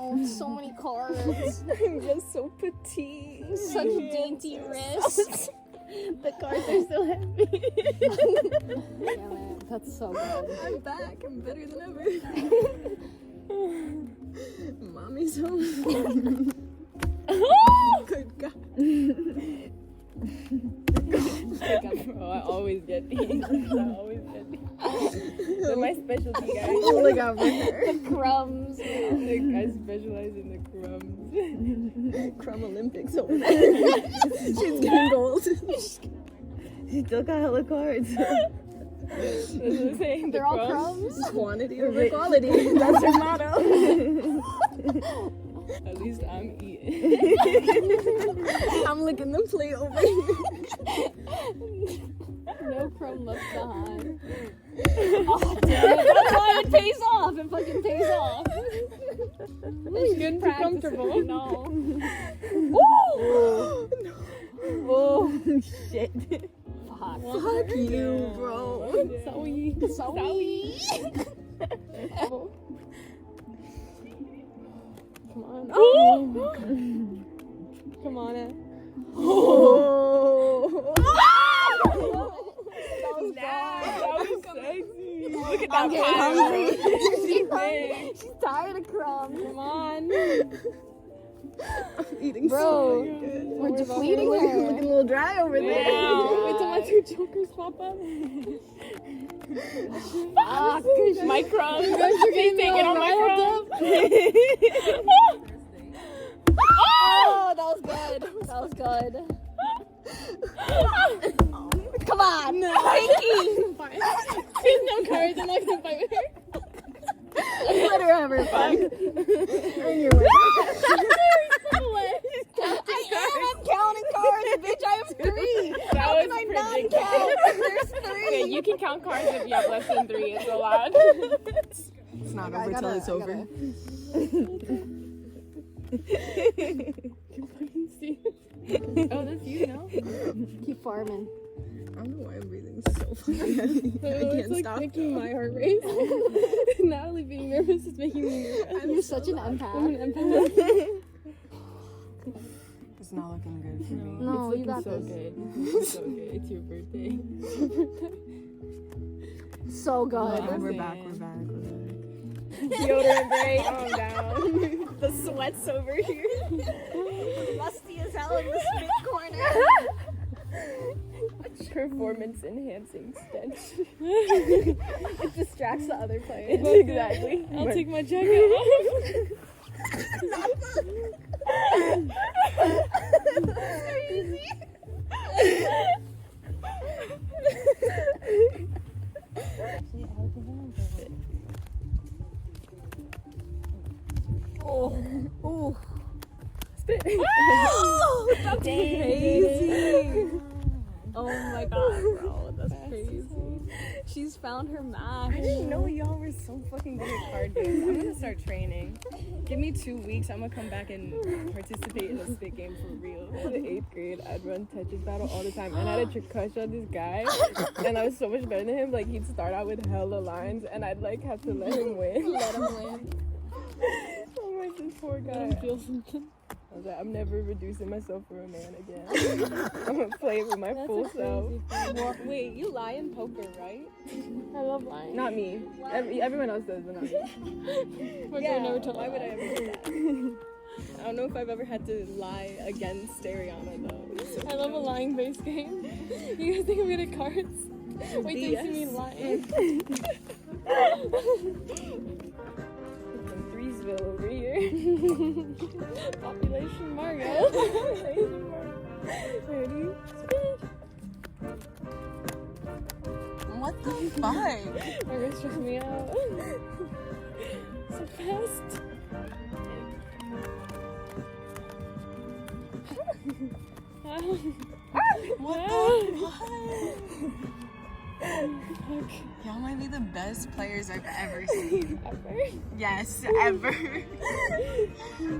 Oh, so many cards. I'm just so petite. Such dainty wrists. The cards are so heavy. Yeah, man, that's so good. I'm back. I'm better than ever. Mommy's home. Good God. Bro, I always get these. They're my specialty, guys. Look out for her. The crumbs. I specialize in the crumbs. Crumb Olympics over there. She's getting gold. She still got hella cards. That's what I'm saying. They're all crumbs. Quantity over quality. That's her motto. At least I'm eating. I'm licking the plate over here. No crumb left behind. Oh, damn it. That's why it pays off. It fucking pays off. It's getting too comfortable. No. Oh, shit. Fuck. Fuck you, bro. Sorry. Come on. Oh. Come on, Ed. Oh. That was sexy. Look at I'm that getting pile. hungry. She's big. She's tired of crumbs. Come on. I'm eating Bro, so good. we're depleting Looking a her. little dry over there. Wait till my two jokers pop up. Fuck. My crumbs. She's taking all my crumbs. Oh, that was good. That was good. Come on. No. She has no courage. I'm not gonna fight with her. Let her have her fun. Earn your way. I'm counting cards, bitch. I have 3. That How was can I not predictable. count? There's 3. Okay, you can count cards if you have less than 3. It's allowed. It's not I over till gotta- it's I over. Oh, that's you now? Keep farming. I don't know why I'm breathing so fucking heavy. I It's can't like stop. making my heart race. Natalie being nervous is making me nervous. You're such an I'm empath. an empath. It's not looking good for me. No, it's you looking got so this. good. It's so good. It's your birthday. So good. Oh, we're Sad. back. Deodorant break. Calm down. The sweat's over here. Rusty as hell in the spit corner. Performance enhancing stench. It distracts the other players. Exactly. I'll take my jacket off. Oh. Spit. That's crazy. Oh my god, bro. That's crazy. She's found her match. I didn't know y'all were so fucking good at card games. I'm gonna start training. Give me 2 weeks. I'm gonna come back and participate in a spit game for real. In the 8th grade, I'd run Tetris battle all the time, and I had a crush on this guy, and I was so much better than him. Like he'd start out with hella lines, and I'd like have to let him win. Let him win. I'm like this poor guy. Feel something. I was like, I'm never reducing myself for a man again. I'm gonna play with my full self. Wait, you lie in poker, right? I love lying. Not me. Everyone else does, but not me. Yeah, never told why would I ever do that? I don't know if I've ever had to lie against Ariana though. I love a lying base game. You guys think I'm good at cards? Wait till you see me lying. From Threesville over here. Population Margot. Ready? What the fuck? Margot's stressing me out. So fast. What the fuck? Y'all might be the best players I've ever seen. Ever? Yes, ever.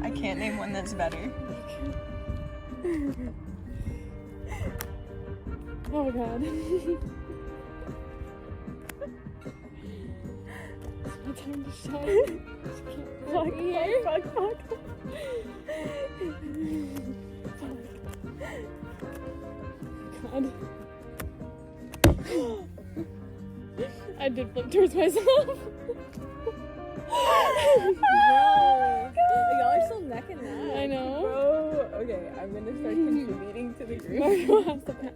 I can't name one that's better. Oh god. Time to shine. Fuck, fuck, fuck, fuck. God. I did flip towards myself. Bro, y'all are still neck and neck. I know. Bro, okay, I'm gonna start contributing to the group. Marco has to pass.